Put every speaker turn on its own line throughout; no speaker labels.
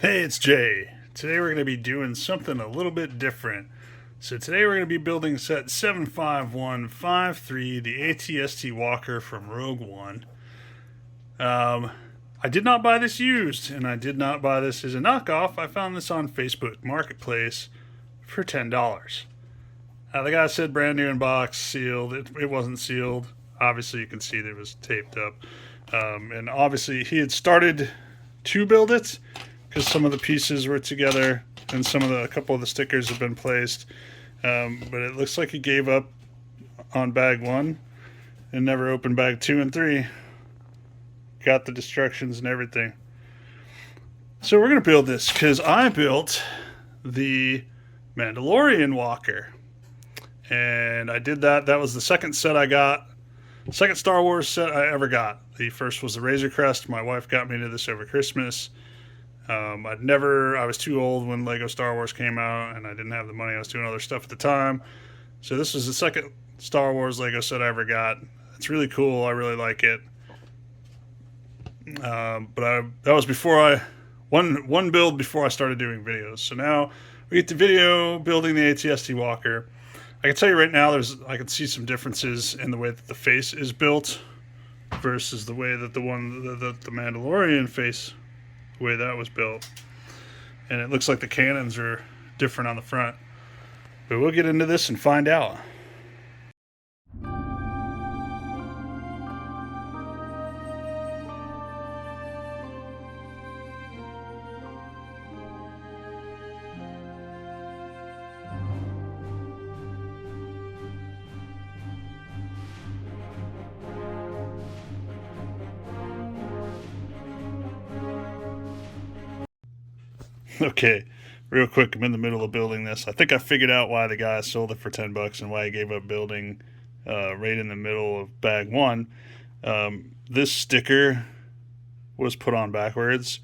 Hey, it's Jay. Today we're going to be doing something a little bit different. So today we're going to be building set 75153, the ATST Walker from Rogue One. I did not buy this used, and I did not buy this as a knockoff. I found this on Facebook Marketplace for $10. The guy said brand new in box, sealed. It wasn't sealed. Obviously, you can see that it was taped up. And obviously, he had started to build it because some of the pieces were together and a couple of the stickers have been placed. But it looks like he gave up on bag 1 and never opened bag 2 and 3. Got the destructions and everything. So we're going to build this because I built the Mandalorian Walker. And I did that. That was the second set I got. Second Star Wars set I ever got. The first was the Razor Crest. My wife got me into this over Christmas. I was too old when Lego Star Wars came out, and I didn't have the money. I was doing other stuff at the time. So this was the second Star Wars Lego set I ever got. It's really cool. I really like it. That was before one build before I started doing videos. So now we get to video building the ATST Walker. I can tell you right now, I can see some differences in the way that the face is built versus the way that the Mandalorian face, the way that was built. And it looks like the cannons are different on the front. But we'll get into this and find out. Okay, real quick, I'm in the middle of building this. I think I figured out why the guy sold it for $10 and why he gave up building right in the middle of bag 1. This sticker was put on backwards.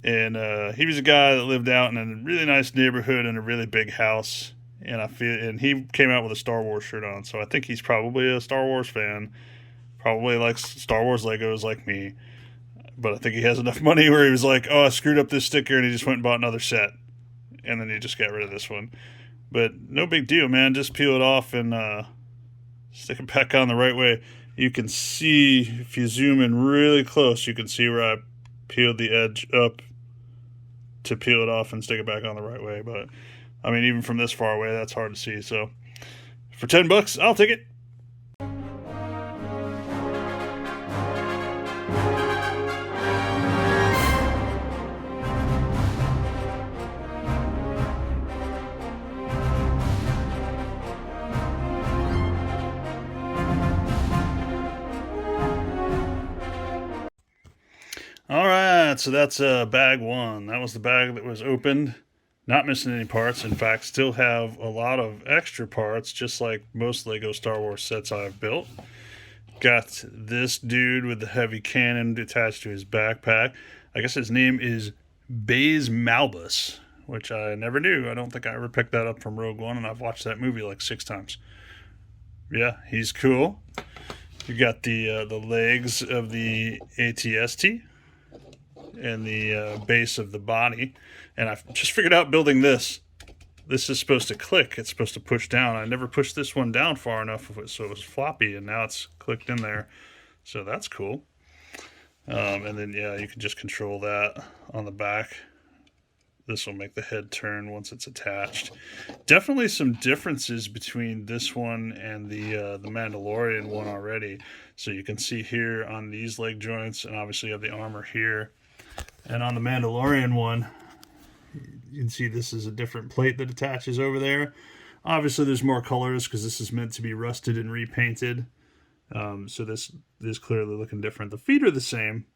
And he was a guy that lived out in a really nice neighborhood in a really big house. And he came out with a Star Wars shirt on. So I think he's probably a Star Wars fan. Probably likes Star Wars Legos like me. But I think he has enough money where he was like, oh, I screwed up this sticker, and he just went and bought another set. And then he just got rid of this one. But no big deal, man. Just peel it off and stick it back on the right way. You can see, if you zoom in really close, you can see where I peeled the edge up to peel it off and stick it back on the right way. But, I mean, even from this far away, that's hard to see. So, for $10, I'll take it. Alright, so that's bag 1. That was the bag that was opened. Not missing any parts. In fact, still have a lot of extra parts, just like most Lego Star Wars sets I've built. Got this dude with the heavy cannon attached to his backpack. I guess his name is Baze Malbus, which I never knew. I don't think I ever picked that up from Rogue One, and I've watched that movie like 6 times. Yeah, he's cool. You got the legs of the ATST and the base of the body. And I've just figured out building this. This is supposed to click. It's supposed to push down. I never pushed this one down far enough so it was floppy, and now it's clicked in there. So that's cool. And then, yeah, you can just control that on the back. This will make the head turn once it's attached. Definitely some differences between this one and the Mandalorian one already. So you can see here on these leg joints, and obviously you have the armor here. And on the Mandalorian one, you can see this is a different plate that attaches over there. Obviously there's more colors because this is meant to be rusted and repainted. So this is clearly looking different. The feet are the same.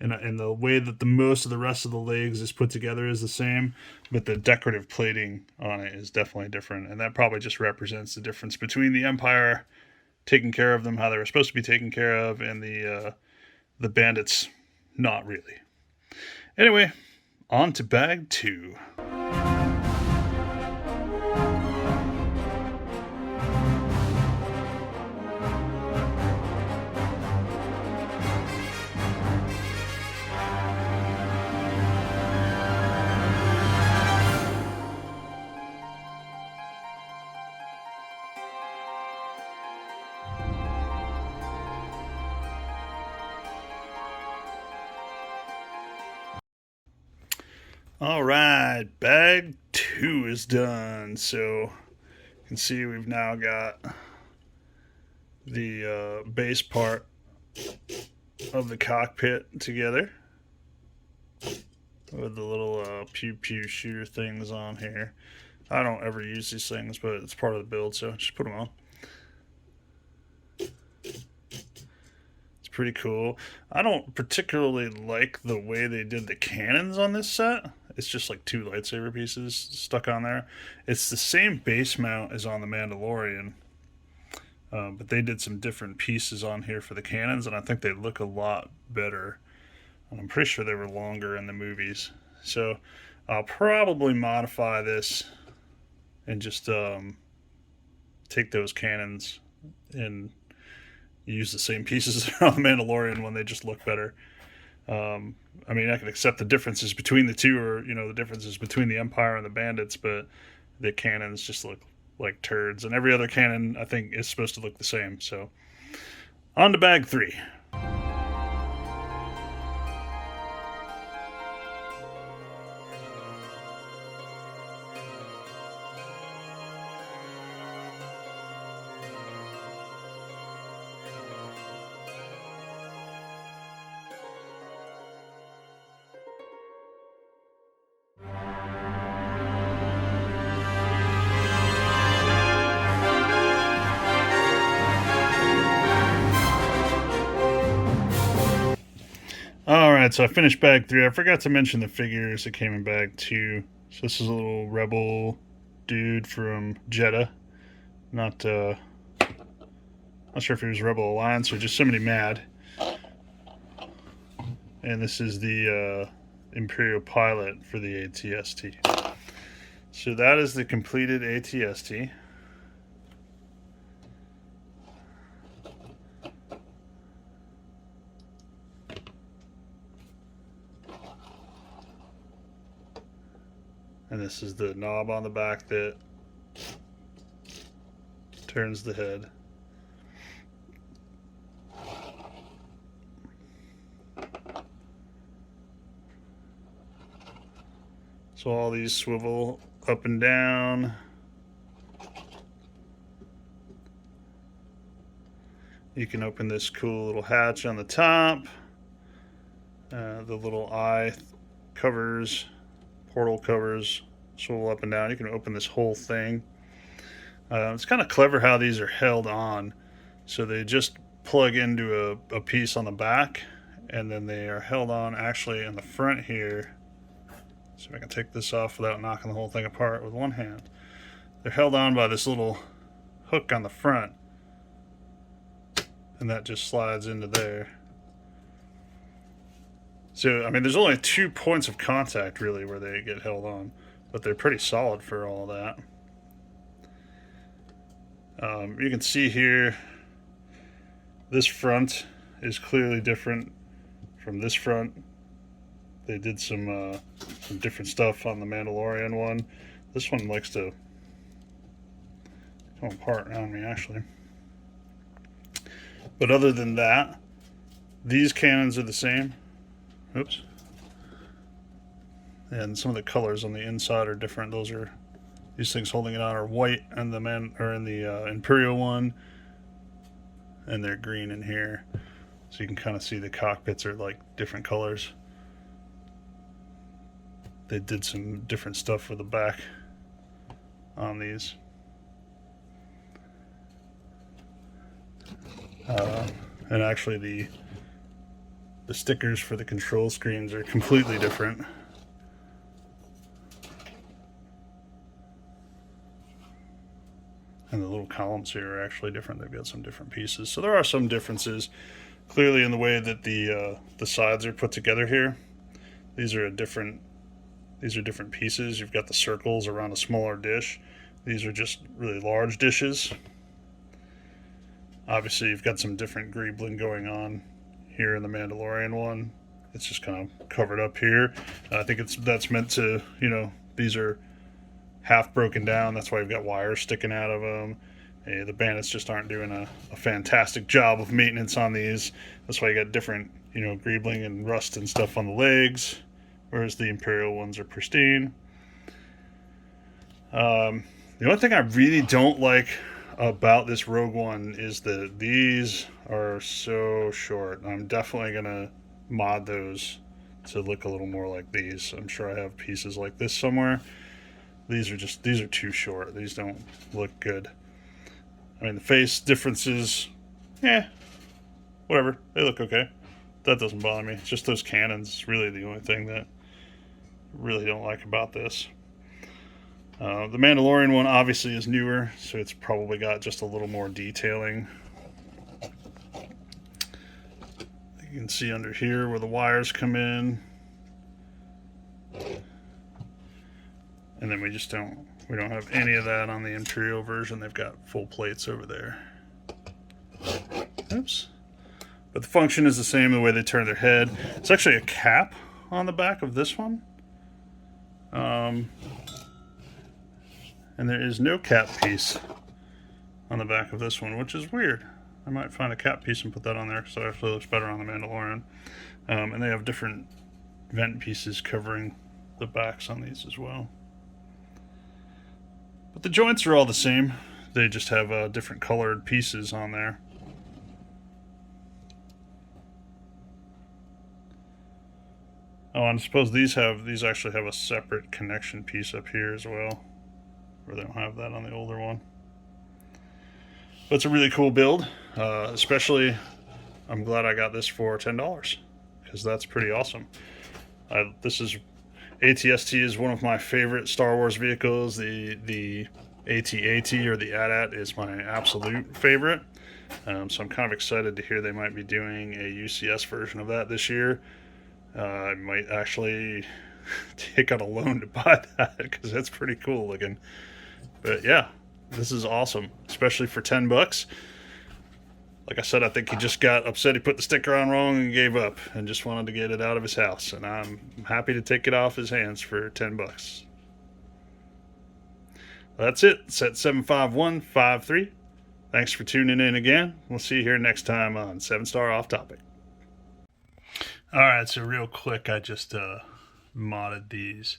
And the way that most of the rest of the legs is put together is the same, but the decorative plating on it is definitely different. And that probably just represents the difference between the Empire taking care of them how they were supposed to be taken care of, and the bandits not really. Anyway, on to bag 2. All right, bag 2 is done. So you can see we've now got the base part of the cockpit together with the little pew pew shooter things on here. I don't ever use these things, but it's part of the build, so just put them on. It's pretty cool. I don't particularly like the way they did the cannons on this set. It's just like 2 lightsaber pieces stuck on there. It's the same base mount as on the Mandalorian, but they did some different pieces on here for the cannons, and I think they look a lot better. I'm pretty sure they were longer in the movies. So I'll probably modify this and just take those cannons and use the same pieces on the Mandalorian when they just look better. I mean, I can accept the differences between the two, or the differences between the Empire and the Bandits, but the cannons just look like turds, and every other cannon I think is supposed to look the same. So on to bag 3. Alright, so I finished bag 3. I forgot to mention the figures that came in bag 2. So this is a little rebel dude from Jeddah. Not sure if he was Rebel Alliance or just somebody mad. And this is the Imperial pilot for the ATST. So that is the completed ATST. And this is the knob on the back that turns the head. So all these swivel up and down. You can open this cool little hatch on the top. The little eye covers, portal covers, swivel up and down. You can open this whole thing. It's kind of clever how these are held on. So they just plug into a piece on the back, and then they are held on actually in the front here. So I can take this off without knocking the whole thing apart with one hand. They're held on by this little hook on the front, and that just slides into there. So, I mean, there's only 2 points of contact really where they get held on, but they're pretty solid for all that. You can see here, this front is clearly different from this front. They did some different stuff on the Mandalorian one. This one likes to come apart on me, actually. But other than that, these cannons are the same. Oops. And some of the colors on the inside are different. These things holding it on are white, and in the Imperial one, and they're green in here. So you can kind of see the cockpits are like different colors. They did some different stuff with the back on these. And actually the stickers for the control screens are completely different. And the little columns here are actually different. They've got some different pieces. So there are some differences clearly in the way that the sides are put together here. These are different pieces. You've got the circles around a smaller dish. These are just really large dishes. Obviously, you've got some different greebling going on here in the Mandalorian one. It's just kind of covered up here. I think that's meant to, these are half broken down. That's why you've got wires sticking out of them. The bandits just aren't doing a fantastic job of maintenance on these. That's why you got different, greebling and rust and stuff on the legs. whereas the Imperial ones are pristine. The only thing I really don't like about this Rogue One is that these are so short. I'm definitely gonna mod those to look a little more like these. I'm sure I have pieces like this somewhere. These are too short. These don't look good. I mean, the face differences, whatever. They look okay. That doesn't bother me. It's just those cannons is really the only thing that I really don't like about this. The Mandalorian one obviously is newer, so it's probably got just a little more detailing. You can see under here where the wires come in. And then we don't have any of that on the Imperial version. They've got full plates over there. Oops. But the function is the same, the way they turn their head. It's actually a cap on the back of this one. And there is no cap piece on the back of this one, which is weird. I might find a cap piece and put that on there because it actually looks better on the Mandalorian. And they have different vent pieces covering the backs on these as well. But the joints are all the same. They just have different colored pieces on there. Oh, and I suppose these actually have a separate connection piece up here as well, where they don't have that on the older one. But it's a really cool build. Especially, I'm glad I got this for $10 because that's pretty awesome. AT-ST is one of my favorite Star Wars vehicles. The AT-AT or the AT-AT is my absolute favorite. So I'm kind of excited to hear they might be doing a UCS version of that this year. I might actually take out a loan to buy that because that's pretty cool looking. But yeah, this is awesome, especially for $10. Like I said, I think he just got upset he put the sticker on wrong and gave up and just wanted to get it out of his house. And I'm happy to take it off his hands for $10. That's it. Set 75153. Thanks for tuning in again. We'll see you here next time on 7-Star Off Topic. Alright, so real quick, I just modded these.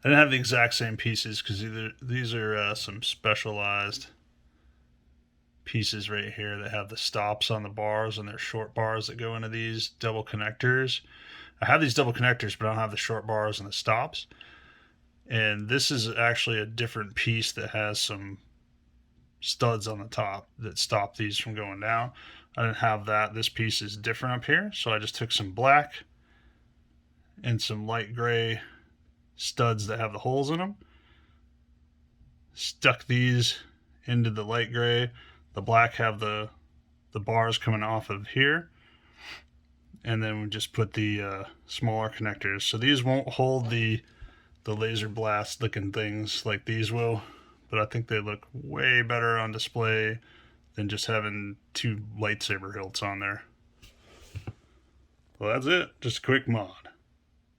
I didn't have the exact same pieces because these are some specialized pieces right here that have the stops on the bars, and they're short bars that go into these double connectors. I have these double connectors, but I don't have the short bars and the stops. And this is actually a different piece that has some studs on the top that stop these from going down. I didn't have that. This piece is different up here, so I just took some black and some light gray studs that have the holes in them, stuck these into the light gray. The black have the bars coming off of here, and then we just put the smaller connectors. So these won't hold the laser blast looking things like these will, but I think they look way better on display than just having two lightsaber hilts on there. Well, that's it. Just a quick mod.